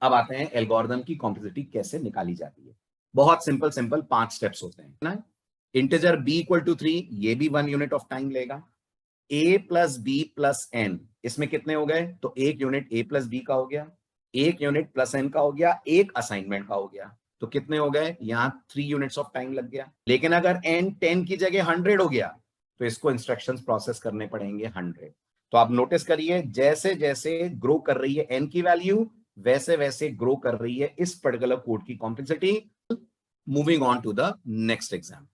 अब आते हैं एल्गोरिथम की कॉम्प्लेक्सिटी कैसे निकाली जाती है। बहुत सिंपल 5 स्टेप्स होते हैं ना। इंटीजर b इक्वल टू 3, ये भी 1 यूनिट ऑफ टाइम लेगा। a plus B plus N, इसमें कितने हो गए? तो 1 यूनिट a प्लस बी का हो गया, 1 यूनिट प्लस n का हो गया, 1 असाइनमेंट का हो गया। तो कितने हो गए? यहां 3 यूनिट्स ऑफ टाइम लग गया। लेकिन अगर n 10 की जगह 100 हो गया तो इसको इंस्ट्रक्शंस प्रोसेस करने पड़ेंगे 100। तो आप नोटिस करिए, जैसे जैसे ग्रो कर रही है n की वैल्यू, वैसे वैसे ग्रो कर रही है इस पर्टिकुलर कोड की complexity. Moving on to the next exam.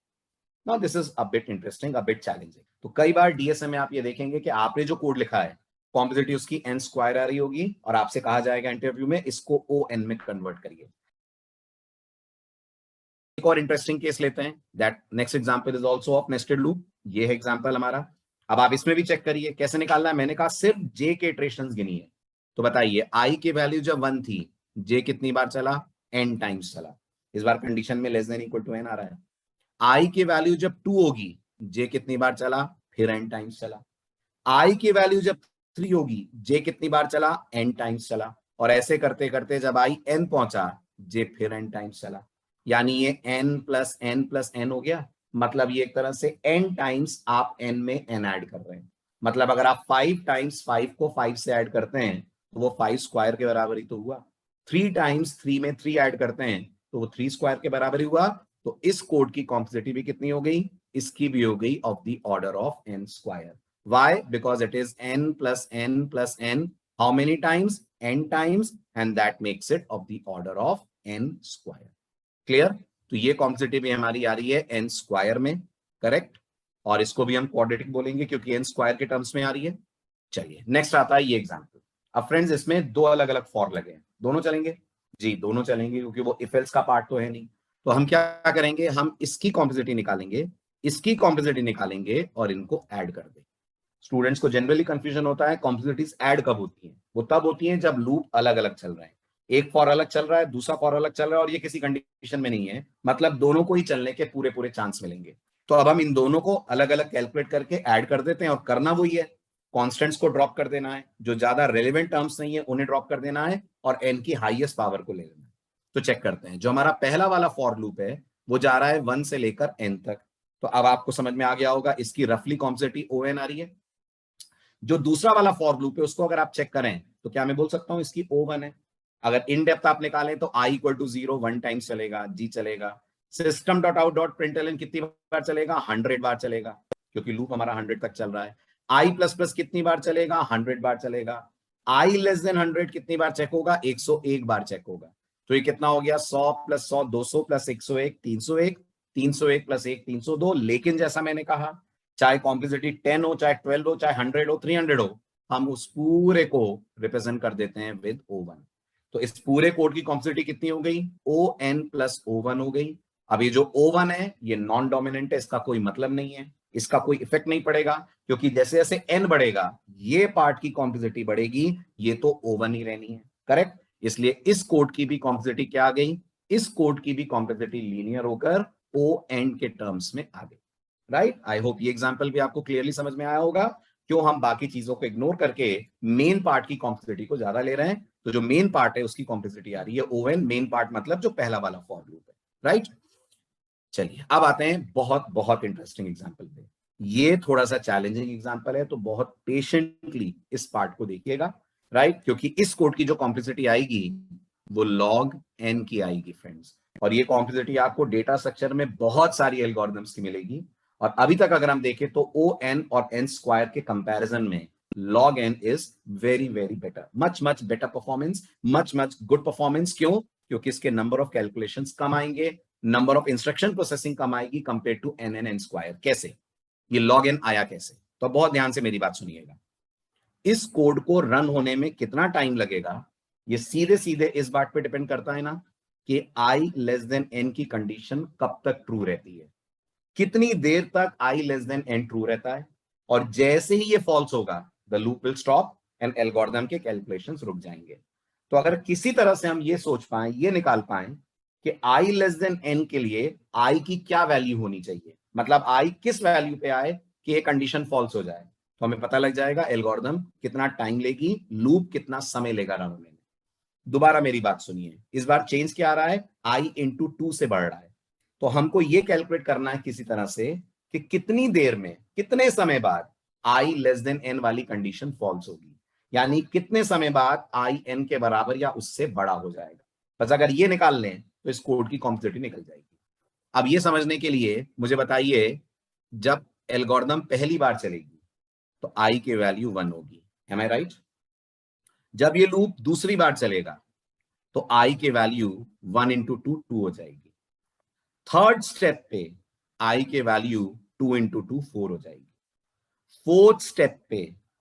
Now this is a bit interesting, a bit challenging. तो कई बार डीएसए में आप ये देखेंगे कि आपने जो कोड लिखा है कॉम्प्लेक्सिटी उसकी n स्क्वायर आ रही होगी और आपसे कहा जाएगा इंटरव्यू में इसको ON में कन्वर्ट करिए। एक और इंटरेस्टिंग केस लेते हैं, that next example is also of nested loop. ये है एग्जांपल हमारा। अब आप इसमें भी चेक करिए कैसे निकालना है। मैंने कहा सिर्फ j के इटरेशंस गिनी है। तो बताइए i की वैल्यू जब 1 थी, j कितनी बार चला? n टाइम्स चला। इस बार कंडीशन में less than equal to n आ रहा है। i की वैल्यू जब 2 होगी, j कितनी बार चला? फिर n टाइम्स चला। i की वैल्यू जब 3 होगी, j कितनी बार चला? n टाइम्स चला। और ऐसे करते करते जब i n पहुंचा, j फिर n टाइम्स चला। यानी ये n plus N plus N हो गया। मतलब ये एक तरह से n टाइम्स आप n में n ऐड कर रहे हैं। मतलब अगर आप 5 टाइम्स 5 को 5 से ऐड करते हैं तो वो 5 स्क्वायर के बराबर ही तो हुआ। 3 टाइम्स 3 में 3 ऐड करते हैं तो वो 3 स्क्वायर के बराबर ही हुआ। तो इस कोड की कॉम्प्लेक्सिटी भी कितनी हो गई? इसकी भी हो गई of the order of n square. Why? Because it is n plus n plus n. How many times? N times, and that makes it of the order of n square. Clear? तो ये complexity भी हमारी आ रही है n square में, correct. और इसको भी हम क्वाड्रेटिक बोलेंगे क्योंकि n स्क्वायर के टर्म्स में आ रही है। चलिए नेक्स्ट आता है ये एग्जाम्पल। अब फ्रेंड्स इसमें दो अलग अलग फॉर लगे हैं, दोनों चलेंगे जी, दोनों चलेंगे क्योंकि वो इफ एल्स का पार्ट तो है नहीं। तो हम क्या करेंगे? हम इसकी कॉम्प्लेक्सिटी निकालेंगे, इसकी कॉम्प्लेक्सिटी निकालेंगे और इनको ऐड कर देंगे। स्टूडेंट्स को जनरली कंफ्यूजन होता है कॉम्प्लेक्सिटीज ऐड कब होती हैं। वो तब होती हैं जब लूप अलग अलग चल रहे हैं। एक फॉर अलग चल रहा है, दूसरा फॉर अलग चल रहा है और ये किसी कंडीशन में नहीं है, मतलब दोनों को ही चलने के पूरे पूरे चांस मिलेंगे। तो अब हम इन दोनों को अलग अलग कैलकुलेट करके ऐड कर देते हैं और करना वही है, कॉन्स्टेंट्स को ड्रॉप कर देना है, जो ज्यादा रेलिवेंट टर्म्स नहीं है उन्हें ड्रॉप कर देना है और एन की हाईएस्ट पावर को ले लेना है। तो चेक करते हैं, जो हमारा पहला वाला फॉर लूप है वो जा रहा है 1 से लेकर n तक। तो अब आपको समझ में आ गया होगा इसकी रफली कॉम्प्लेक्सिटी ON आ रही है। जो दूसरा वाला फॉर लूप है उसको अगर आप चेक करें तो क्या मैं बोल सकता हूं इसकी O1 है। अगर इन डेप्थ आप निकालें तो i इक्वल टू 0 1 टाइम्स चलेगा, g चलेगा। System dot out dot println कितनी बार चलेगा? 100 बार चलेगा क्योंकि लूप हमारा 100 तक चल रहा है। i प्लस प्लस कितनी बार चलेगा? 100 बार चलेगा। i लेस देन 100 कितनी बार चेक होगा? 101 बार चेक होगा। तो ये कितना हो गया? 100 प्लस 100 200 प्लस 101 301, 301 प्लस 1 302। लेकिन जैसा मैंने कहा, चाहे कॉम्प्लेक्सिटी 10 हो, चाहे 12 हो, चाहे 100 हो, 300 हो, हम उस पूरे को रिप्रेजेंट कर देते हैं विद O1। तो इस पूरे कोड की कॉम्प्लेक्सिटी कितनी हो गई? ON प्लस O1 हो गई। अब ये जो O1 है ये नॉन डोमिनेंट है, इसका कोई मतलब नहीं है, इसका कोई इफेक्ट नहीं पड़ेगा क्योंकि जैसे जैसे n बढ़ेगा ये पार्ट की कॉम्प्लेक्सिटी बढ़ेगी, ये तो O1 ही रहनी है, करेक्ट। इसलिए इस कोड की भी कॉम्प्लेक्सिटी क्या आ गई? इस कोड की भी कॉम्प्लेक्सिटी लीनियर होकर ON के टर्म्स में आ गई। राइट, आई होप ये एग्जांपल भी आपको क्लियरली समझ में आया होगा क्यों हम बाकी चीजों को इग्नोर करके मेन पार्ट की कॉम्प्लेक्सिटी को ज्यादा ले रहे हैं। तो जो मेन पार्ट है उसकी कॉम्प्लेक्सिटी आ रही है ON, मेन पार्ट मतलब जो पहला वाला फॉर लूप है, राइट। चलिए अब आते हैं बहुत बहुत इंटरेस्टिंग एग्जांपल पे। ये थोड़ा सा चैलेंजिंग एग्जांपल है तो बहुत पेशेंटली इस पार्ट को देखिएगा, राइट, क्योंकि इस कोड की जो कॉम्प्लेक्सिटी आएगी वो log n की आएगी फ्रेंड्स। और ये कॉम्प्लेक्सिटी आपको डेटा स्ट्रक्चर में बहुत सारी एल्गोरिथम्स की मिलेगी। और अभी तक अगर हम देखें तो ON और n स्क्वायर के कंपैरिजन में log n is very very better, much much better performance, much much good performance. क्यों? क्योंकि इसके नंबर ऑफ कैलकुलेशंस कम आएंगे, नंबर ऑफ इंस्ट्रक्शन प्रोसेसिंग कम आएगी कंपेयर टू n स्क्वायर। कैसे? ये log n आया कैसे? तो बहुत ध्यान से मेरी बात सुनिएगा। इस कोड को रन होने में कितना टाइम लगेगा, ये सीधे सीधे इस बात पे डिपेंड करता है ना कि i लेस देन n की कंडीशन कब तक ट्रू रहती है, कितनी देर तक i less than n true रहता है। और जैसे ही ये फॉल्स होगा the loop will stop and algorithm के कैलकुलेशंस रुक जाएंगे। तो अगर किसी तरह से हम ये सोच पाए, ये निकाल पाए कि i लेस देन n के लिए i की क्या वैल्यू होनी चाहिए, मतलब i किस वैल्यू पे आए कि ये कंडीशन फॉल्स हो जाए, तो हमें पता लग जाएगा एल्गोरिथम कितना टाइम लेगी, लूप कितना समय लेगा रन होने में। दोबारा मेरी बात सुनिए, इस बार चेंज क्या आ रहा है, i इंटू 2 से बढ़ रहा है। तो हमको ये कैलकुलेट करना है किसी तरह से कि कितनी देर में, कितने समय बाद i लेस देन n वाली कंडीशन फॉल्स होगी, यानी कितने समय बाद i n के बराबर या उससे बड़ा हो जाएगा। बस अगर ये निकाल लें तो इस कोड की कॉम्प्लेक्सिटी निकल जाएगी। अब ये समझने के लिए मुझे बताइए, जब एल्गोरिथम पहली बार चलेगी तो i की वैल्यू 1 होगी, एम आई राइट? जब ये लूप दूसरी बार चलेगा तो i की वैल्यू 1 इंटू 2 हो जाएगी। थर्ड स्टेप पे i के वैल्यू 2 इंटू 2 4 हो जाएगी। फोर्थ स्टेप पे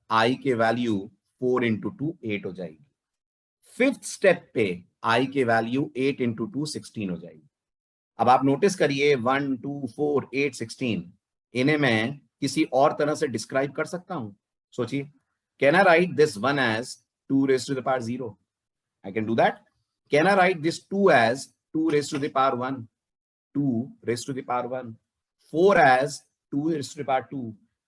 i के वैल्यू 4 इंटू 2 8 हो जाएगी। फिफ्थ स्टेप पे i के वैल्यू 8 इंटू 2 16 हो जाएगी। अब आप नोटिस करिए 1 2 4 8 16, इन्हें मैं किसी और तरह से डिस्क्राइब कर सकता हूं। सोचिए, can I write this 1 as 2 raise to the power 0? I can do that. Can I write this 2 as 2 raised to the power 1? 2 raised to the power 1. 4 as 2 raised to the power 2.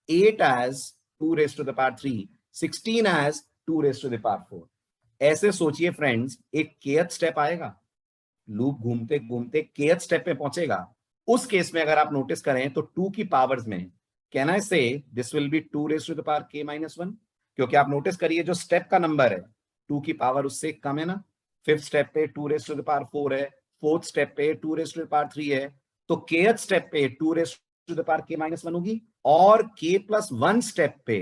8 as 2 raised to the power 3. 16 as 2 raised to the power 4. ऐसे सोचिए friends, एक kth step आएगा, loop घूमते घूमते kth step पे पहुंचेगा। उस case में अगर आप नोटिस करें तो 2 की पावर्स में can I say this will be 2 raise to the power k minus 1, क्योंकि आप नोटिस करिए जो स्टेप का नंबर है 2 की पावर उससे कम है ना। फिफ्थ स्टेप पे 2 रेज टू द पावर 4 है, फोर्थ स्टेप पे 2 रेज टू द पावर 3 है, तो kth स्टेप पे 2 raise to the power k minus 1 होगी, और k प्लस 1 स्टेप पे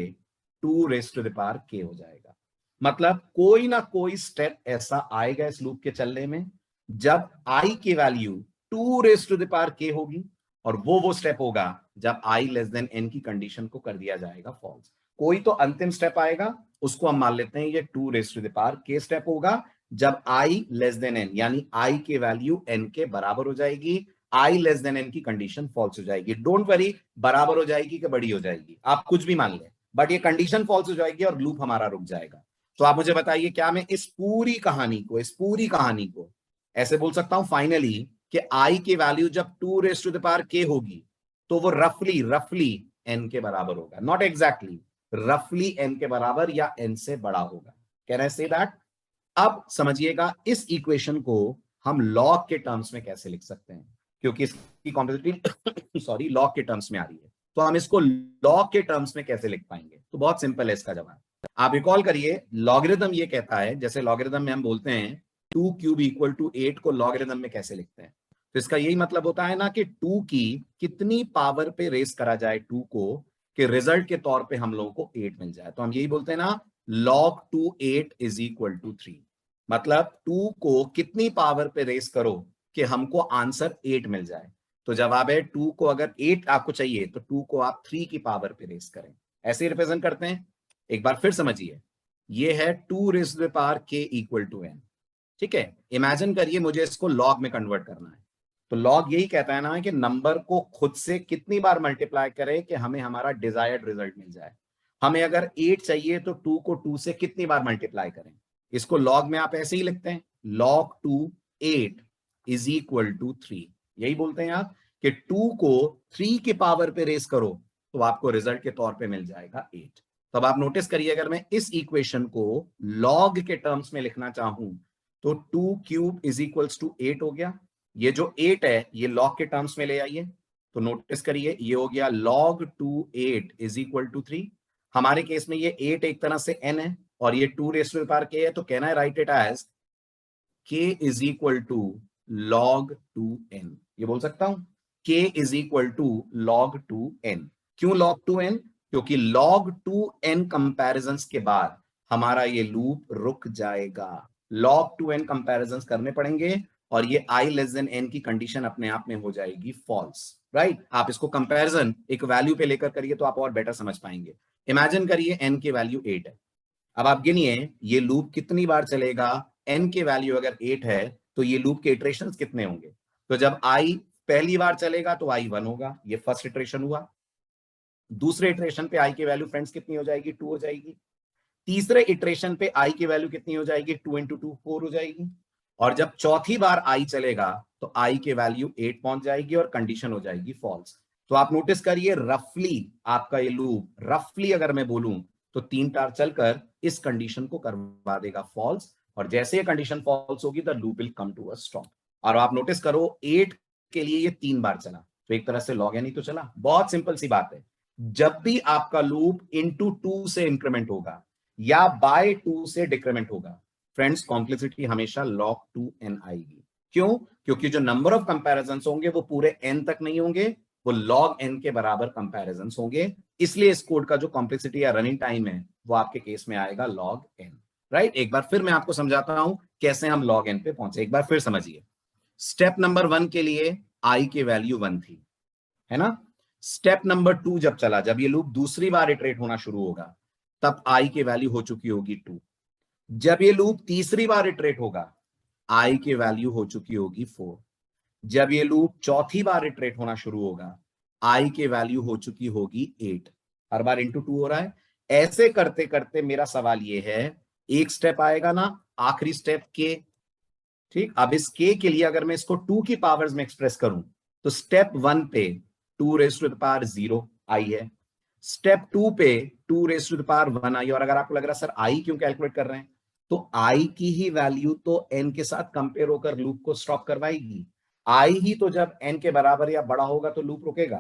2 raise to the power k हो जाएगा। मतलब कोई ना कोई स्टेप ऐसा आएगा इस लूप के चलने में जब i की value 2 raise to the power k होगी, और वो स्टेप होगा जब i लेस देन n की कंडीशन को कर दिया जाएगा फॉल्स। कोई तो अंतिम स्टेप आएगा, उसको हम मान लेते हैं ये 2 raise to the power k step होगा, जब i लेस देन n, यानी i की वैल्यू n के बराबर हो जाएगी, i लेस देन n की कंडीशन फॉल्स हो जाएगी। डोंट वरी, बराबर हो जाएगी कि बड़ी हो जाएगी, आप कुछ भी मान लें, बट ये कंडीशन फॉल्स हो जाएगी और लूप हमारा रुक जाएगा। तो आप मुझे बताइए, क्या मैं इस पूरी कहानी को ऐसे बोल सकता हूं फाइनली कि i की वैल्यू जब 2 raise to the power k होगी तो वो रफली n के बराबर होगा, नॉट एग्जैक्टली, रफली n के बराबर या n से बड़ा होगा। Can I say that? अब समझिएगा इस इक्वेशन को हम लॉग के टर्म्स में कैसे लिख सकते हैं, क्योंकि इसकी कॉम्प्लेक्सिटी सॉरी लॉग के टर्म्स में आ रही है, तो हम इसको लॉग के टर्म्स में कैसे लिख पाएंगे? तो बहुत सिंपल है इसका जवाब। आप रिकॉल करिए, लॉगरिथम ये कहता है, जैसे लॉगरिथम में हम बोलते हैं 2 क्यूब इक्वल टू 8 को लॉगरिथम में कैसे लिखते हैं, तो इसका यही मतलब होता है ना कि 2 की कितनी पावर पे रेस करा जाए 2 को, कि रिजल्ट के तौर पे हम लोगों को 8 मिल जाए। तो हम यही बोलते हैं ना, log 2 8 इज इक्वल टू 3, मतलब 2 को कितनी पावर पे रेस करो कि हमको आंसर 8 मिल जाए। तो जवाब है 2 को अगर 8 आपको चाहिए तो 2 को आप 3 की पावर पे रेस करें, ऐसे रिप्रेजेंट करते हैं। एक बार फिर समझिए, ये है 2 raise to the power k equal to n, ठीक है। इमेजिन करिए मुझे इसको लॉग में कन्वर्ट करना है, तो लॉग यही कहता है ना कि नंबर को खुद से कितनी बार मल्टीप्लाई करें कि हमें हमारा डिजायर्ड रिजल्ट मिल जाए। हमें अगर 8 चाहिए तो 2 को 2 से कितनी बार मल्टीप्लाई करें। इसको लॉग में आप ऐसे ही लिखते हैं, log 2 8 इज इक्वल टू 3, यही बोलते हैं आप कि 2 को 3 की पावर पे रेस करो तो आपको रिजल्ट के तौर पे मिल जाएगा 8। तो अब आप नोटिस करिए, अगर मैं इस इक्वेशन को लॉग के टर्म्स में लिखना चाहूं तो 2 क्यूब इज इक्वल्स टू 8 हो गया। ये जो 8 है ये लॉग के टर्म्स में ले आइए, तो नोटिस करिए ये हो गया log 2 8 इज इक्वल टू 3। हमारे केस में ये 8 एक तरह से n है और ये 2 raise to the power k है, तो can I write it as k is equal to log 2n, ये बोल सकता हूं k is equal to log 2n। क्यों log 2n? क्योंकि log 2n कंपैरिजंस के बाद हमारा ये लूप रुक जाएगा, log 2n कंपैरिजंस करने पड़ेंगे और ये i लेस देन n की कंडीशन अपने आप में हो जाएगी फॉल्स, राइट। आप इसको कंपैरिजन एक वैल्यू पे लेकर करिए तो आप और बेटर समझ पाएंगे। इमेजिन करिए n की वैल्यू 8 है, अब आप गिनिए ये लूप कितनी बार चलेगा। n की वैल्यू अगर 8 है तो ये लूप के इटरेशंस कितने होंगे? तो जब i पहली बार चलेगा तो i 1 होगा, ये फर्स्ट इटरेशन हुआ। दूसरे इटरेशन पे i की वैल्यू फ्रेंड्स कितनी हो जाएगी? 2 हो जाएगी। तीसरे इटरेशन पे i की वैल्यू कितनी हो जाएगी? 2 इंटू 2 4 हो जाएगी। और जब चौथी बार i चलेगा तो i की वैल्यू 8 पहुंच जाएगी और कंडीशन हो जाएगी फॉल्स। तो आप नोटिस करिए रफली आपका ये लूप, रफली अगर मैं बोलूं तो 3 बार चलकर इस कंडीशन को करवा देगा फॉल्स। और जैसे ये कंडीशन फॉल्स होगी the loop will come to a stop. और आप नोटिस करो 8 के लिए ये 3 बार चला, तो एक तरह से log n ही तो चला। बहुत सिंपल सी बात है, जब भी आपका लूप इंटू 2 से इंक्रीमेंट होगा या बाय 2 से डिक्रीमेंट होगा, फ्रेंड्स कॉम्प्लेक्सिटी हमेशा log 2n आएगी। क्यों? क्योंकि जो नंबर ऑफ कंपैरिजन होंगे वो पूरे n तक नहीं होंगे, वो log n के बराबर कंपैरिजन होंगे। इसलिए इस कोड का जो कॉम्प्लेक्सिटी या रनिंग टाइम है वो आपके केस में आएगा log n। राइट, एक बार फिर मैं आपको समझाता हूं कैसे हम log n पे पहुंचे, एक बार फिर समझिए। स्टेप नंबर 1 के लिए i की वैल्यू 1 थी, है ना। स्टेप नंबर 2 जब चला, जब ये लूप दूसरी बार इटरेट होना शुरू होगा, तब i की वैल्यू हो चुकी होगी 2। जब ये लूप तीसरी बार इटरेट होगा, i की वैल्यू हो चुकी होगी 4। जब ये लूप चौथी बार इटरेट होना शुरू होगा, i की वैल्यू हो चुकी होगी 8। हर बार इंटू 2 हो रहा है। ऐसे करते करते मेरा सवाल ये है, एक स्टेप आएगा ना, आखिरी स्टेप के, ठीक। अब इस के लिए अगर मैं इसको 2 की पावर्स में एक्सप्रेस करूं, तो स्टेप 1 पे 2 रेज़ टू द पावर 0 आई है, स्टेप 2 पे 2 रेज़ टू द पावर 1 आई। और अगर आपको लग रहा है सर आई क्यों कैलकुलेट कर रहे हैं, तो आई की ही वैल्यू तो एन के साथ कंपेयर होकर लूप को स्टॉप करवाएगी। आई ही तो जब एन के बराबर या बड़ा होगा तो लूप रुकेगा।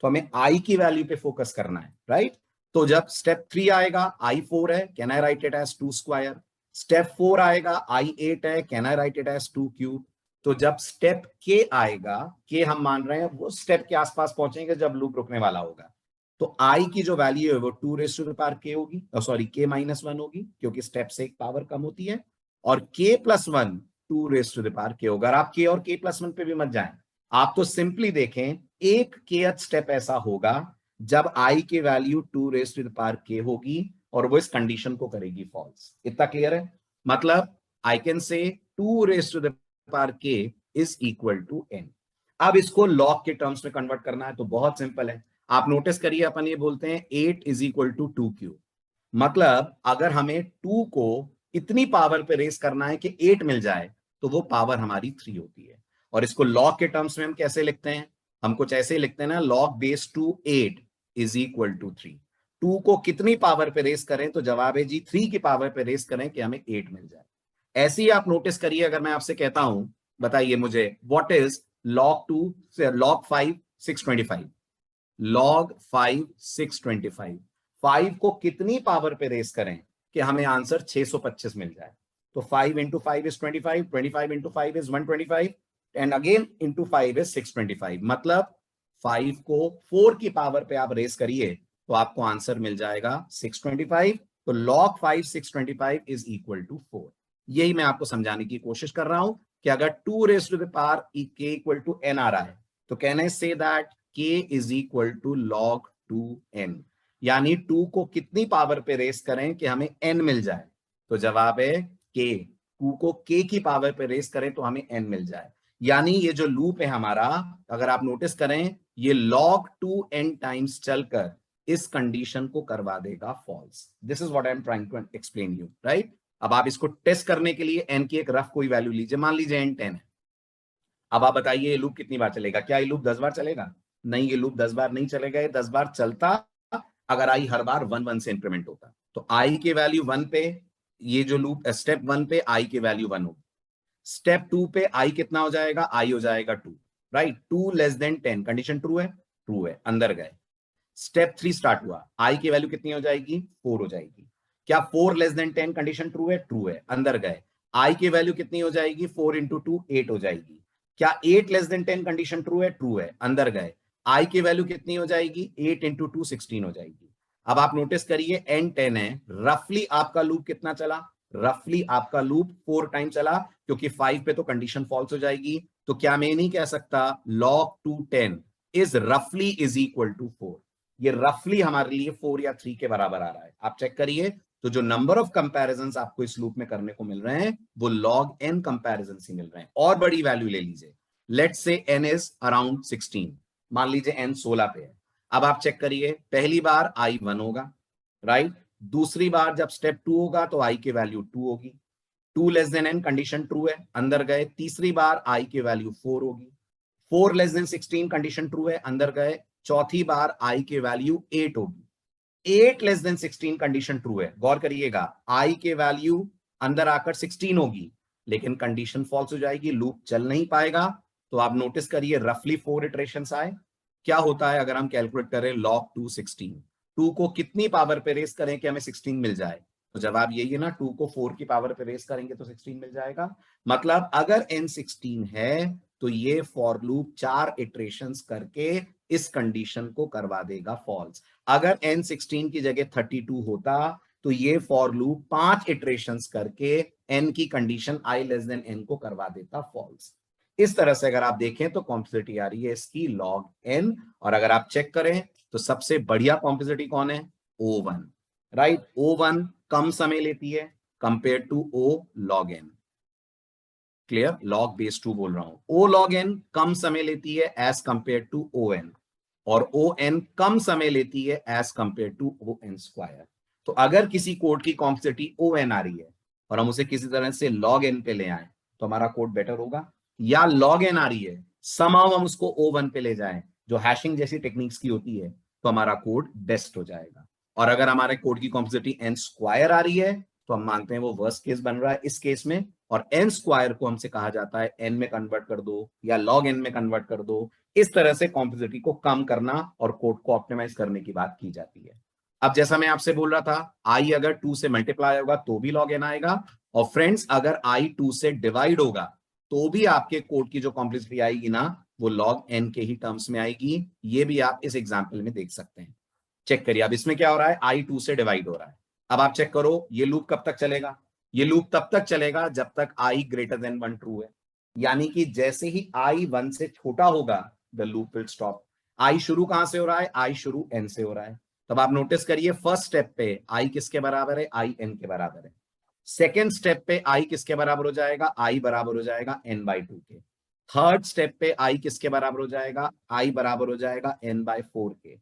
तो हमें आई की वैल्यू पे फोकस करना है, राइट। तो जब स्टेप 3 आएगा, आई 4 है, can I write it as 2 square. Step 4 आएगा, आई 8 है, can I write it as 2 cube. तो जब स्टेप के आएगा, के हम मान रहे हैं वो स्टेप के आसपास पहुंचेंगे जब लूप रुकने वाला होगा, तो आई की जो वैल्यू है वो 2 raise to the power k होगी, सॉरी के माइनस 1 होगी, क्योंकि स्टेप से एक पावर कम होती है। और k plus 1 2 raise to the power k होगा। आप के और के प्लस 1 पे भी मत जाएं, आप तो सिंपली देखें एक के स्टेप ऐसा होगा जब आई की value 2 raise to the power k होगी और वो इस कंडीशन को करेगी फॉल्स। इतना क्लियर है? मतलब आई can say 2 raise to the power k is equal to n. अब इसको लॉग के टर्म्स में कन्वर्ट करना है तो बहुत सिंपल है। आप नोटिस करिए, अपन ये बोलते हैं 8 इज इक्वल टू 2 क्यूब। मतलब अगर हमें 2 को इतनी पावर पे रेस करना है कि 8 मिल जाए, तो वो पावर हमारी 3 होती है। और इसको लॉग के टर्म्स में हम कैसे लिखते हैं? हम कुछ ऐसे ही लिखते हैं ना, log base two 8 is equal to 3। 2 को कितनी पावर पे रेस करें, तो जवाब है जी 3 की पावर पे रेस करें कि हमें 8 मिल जाए। ऐसे ही आप नोटिस करिए, अगर मैं आपसे कहता हूं बताइए मुझे व्हाट इज log 5 625, log 5 625, 5 को कितनी पावर पे रेस करें कि हमें आंसर 625 मिल जाए। तो 5 into 5 is 25, 25 into 5 is 125 and again into 5 is 625। मतलब 5 को 4 की पावर पे आप रेस करिए तो आपको आंसर मिल जाएगा 625। तो log 5 625 इज इक्वल टू 4। यही मैं आपको समझाने की कोशिश कर रहा हूं कि अगर 2 raise to the power k equal to n आ रहा है, तो can I say that k is equal to log 2n। यानी 2 को कितनी पावर पे रेस करें कि हमें n मिल जाए, तो जवाब है k। 2 को k की पावर पे रेस करें तो हमें n मिल जाए। यानी ये जो लूप है हमारा, अगर आप नोटिस करें, ये log 2n टाइम्स चलकर इस कंडीशन को करवा देगा false. This is what I am trying to explain you, right. अब आप इसको टेस्ट करने के लिए n की एक रफ कोई वैल्यू लीजिए, मान लीजिए n 10 है। अब आप बताइए ये लूप कितनी बार चलेगा? क्या ये लूप 10 बार चलेगा? नहीं, ये लूप 10 बार नहीं चलेगा। ये 10 बार चलता अगर आई हर बार 1 1 से इंक्रीमेंट होता। तो आई की वैल्यू 1 पे, ये जो लूप स्टेप 1 पे आई की वैल्यू 1 होगी। स्टेप 2 पे आई कितना हो जाएगा? आई हो जाएगा 2, right. 2 less than 10 condition true है, ट्रू है, अंदर गए। स्टेप 3 स्टार्ट हुआ, आई की वैल्यू कितनी हो जाएगी? 4 हो जाएगी। क्या 4 लेस देन 10 कंडीशन ट्रू है? ट्रू है, अंदर गए। आई की वैल्यू कितनी हो जाएगी? 4 इंटू 2 8 हो जाएगी। क्या 8 लेस देन 10 कंडीशन ट्रू है? ट्रू है, अंदर गए। आई की वैल्यू कितनी हो जाएगी? 8 इंटू 2 16 हो जाएगी। अब आप नोटिस करिए n 10 है, रफली आपका लूप कितना चला? रफली आपका लूप 4 टाइम चला, क्योंकि 5 पे तो कंडीशन फॉल्स हो जाएगी। तो क्या मैं नहीं कह सकता log 210 इज रफली इज इक्वल टू 4? ये रफली हमारे लिए 4 या 3 के बराबर आ रहा है। आप चेक करिए, तो जो नंबर ऑफ कंपैरिजंस आपको इस लूप में करने को मिल रहे हैं वो log n कंपैरिजन ही मिल रहे हैं। और बड़ी वैल्यू ले लीजिए, let's say n is around 16, मान लीजिए n 16 पे है। अब आप चेक करिए, पहली बार i 1 होगा, राइट। दूसरी बार जब स्टेप 2 होगा तो i की वैल्यू 2 होगी। 2 less than n condition true है, अंदर गए। तीसरी बार i की वैल्यू 4 होगी। 4 लेस देन 16 कंडीशन ट्रू है, अंदर गए। चौथी बार i की वैल्यू 8 होगी। 8 लेस देन 16 कंडीशन ट्रू है, गौर करिएगा, i के वैल्यू अंदर आकर 16 होगी, लेकिन कंडीशन फॉल्स हो जाएगी, लूप चल नहीं पाएगा। तो आप नोटिस करिए रफली 4 इटरेशंस आए। क्या होता है अगर हम कैलकुलेट करें log 2 16, 2 को कितनी पावर पे रेस करें कि हमें 16 मिल जाए? तो जवाब यही है ना, 2 को 4 की पावर पे रेस करेंगे तो 16 मिल जाएगा। मतलब अगर n 16 है तो ये फॉर लूप 4 इटरेशंस करके इस कंडीशन को करवा देगा फॉल्स। अगर n 16 की जगह 32 होता तो ये फॉर लूप 5 इटरेशंस करके n की condition i less than n को करवा देता फॉल्स। इस तरह से अगर आप देखें तो कॉम्प्लेक्सिटी आ रही है इसकी log n, और अगर आप चेक करें तो सबसे बढ़िया कॉम्प्लेक्सिटी कौन है? O1, right. O1 कम समय लेती है compare to O log n। Clear? log base 2 बोल रहा हूं। O log n कम समय लेती है एज कंपेयर टू On, और On कम समय लेती है as compare to On square. तो अगर किसी कोड की कॉम्प्लेक्सिटी On आ रही है और हम उसे किसी तरह से log n पे ले आए तो हमारा कोड बेटर होगा, या log n आ रही है समहाउ हम उसको O1 पे ले जाएं जो हैशिंग जैसी टेक्निक्स की होती है, तो हमारा कोड बेस्ट हो जाएगा। और अगर हमारे कोड की कॉम्प्लेक्सिटी n स्क्वायर आ रही है तो हम मानते हैं वो वर्स्ट केस बन रहा है इस केस में, और n स्क्वायर को हमसे कहा जाता है n में कन्वर्ट कर दो या log n में कन्वर्ट कर दो। इस तरह से कॉम्प्लेक्सिटी को कम करना और कोड को ऑप्टिमाइज करने की बात की जाती है। अब जैसा मैं आपसे बोल रहा था, i अगर 2 से मल्टीप्लाई होगा तो भी log n आएगा, और फ्रेंड्स अगर i 2 से डिवाइड होगा तो भी आपके कोड की जो कॉम्प्लेक्सिटी आएगी ना वो log n के ही टर्म्स में आएगी। ये भी आप इस एग्जांपल में देख सकते हैं। चेक करिए अब इसमें क्या हो रहा है, i 2 से डिवाइड हो रहा है। अब आप चेक करो ये लूप कब तक चलेगा? ये लूप तब तक चलेगा जब तक i ग्रेटर देन 1 ट्रू है, यानी कि जैसे ही i 1 से छोटा होगा the loop will stop. i शुरू कहां से हो रहा है? i शुरू n से हो रहा है। तब आप नोटिस करिए फर्स्ट स्टेप पे i किसके बराबर है? i n के बराबर है। सेकेंड स्टेप पे i किसके बराबर हो जाएगा? i बराबर हो जाएगा n बाई 2 के। थर्ड स्टेप पे i किसके बराबर हो जाएगा? i बराबर हो जाएगा n बाई 4 के।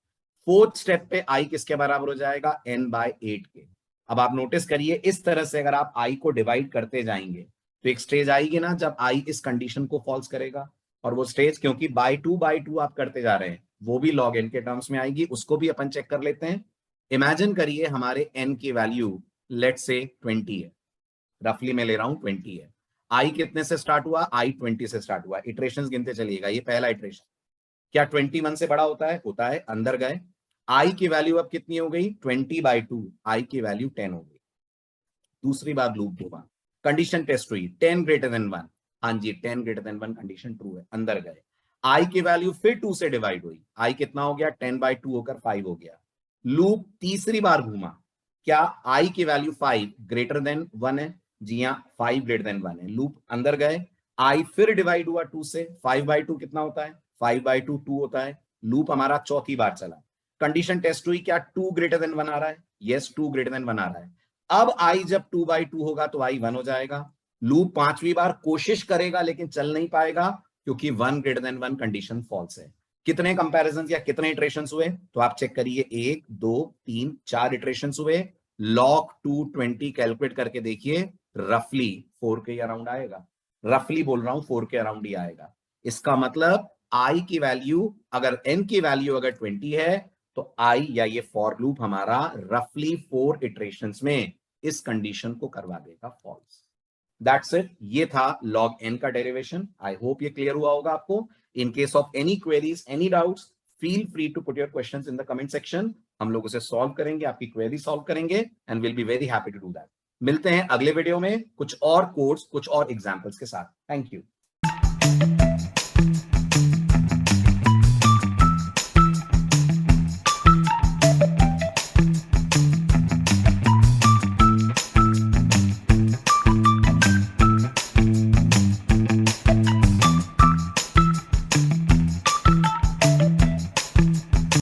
फोर्थ स्टेप पे i किसके बराबर हो जाएगा? n बाय 8 के। अब आप नोटिस करिए इस तरह से अगर आप i को डिवाइड करते जाएंगे तो एक स्टेज आएगी ना जब i इस कंडीशन को फॉल्स करेगा, और वो स्टेज क्योंकि बाय टू आप करते जा रहे हैं वो भी log n के टर्म्स में आएगी, उसको भी अपन चेक कर लेते हैं। इमेजिन करिए हमारे n की वैल्यू लेट से 20 है, रफली मैं ले रहा हूं 20 है। i कितने से स्टार्ट हुआ? i 20 से स्टार्ट हुआ। इटरेशंस गिनते चलिएगा, ये पहला इटरेशन। क्या 21 से बड़ा होता है? होता है। अंदर गए, i की वैल्यू अब कितनी हो गई? 20/2, i की वैल्यू 10 हो गई। दूसरी बार लूप हुआ, कंडीशन टेस्ट हुई 10 ग्रेटर देन 1, हाँ जी 10 ग्रेटर देन 1 कंडीशन ट्रू है। अंदर गए, i की वैल्यू फिर 2 से डिवाइड हुई, i कितना हो गया? 10/2 होकर 5 हो गया। लूप तीसरी बार घूमा, क्या i की वैल्यू 5 ग्रेटर देन 1 है? जी हाँ 5 ग्रेटर देन 1 है। लूप अंदर गए, i फिर डिवाइड हुआ 2 से, 5/2 कितना होता है? 5/2 2 होता है। लूप हमारा चौथी बार चला, कंडीशन टेस्ट हुई, क्या 2 ग्रेटर देन 1 आ रहा है? यस 2 ग्रेटर देन 1 आ रहा है। अब i जब 2/2 होगा तो i 1 हो जाएगा। लूप पांचवी बार कोशिश करेगा लेकिन चल नहीं पाएगा क्योंकि 1 ग्रेटर देन 1 कंडीशन फॉल्स है। कितने कंपैरिजन या कितने इटरेशंस हुए? तो आप चेक करिए 1 2 3 4 इटरेशंस हुए। log 220 कैलकुलेट करके देखिए, रफली 4 के अराउंड आएगा। रफली बोल रहा हूं 4 के अराउंड ही आएगा। इसका मतलब i की वैल्यू अगर n की वैल्यू अगर 20 है तो i या ये फॉर लूप हमारा रफली 4 इटरेशंस में इस कंडीशन को करवा देगा फॉल्स। दैट्स इट, ये था log n का डेरिवेशन। आई होप ये क्लियर हुआ होगा आपको। In case of any queries any doubts feel free to put your questions in the comment section. हम लोग उसे सॉल्व करेंगे, आपकी क्वेरी सॉल्व करेंगे and will be very happy to do that. मिलते हैं अगले वीडियो में कुछ और कोड्स कुछ और एग्जांपल्स के साथ। Thank you.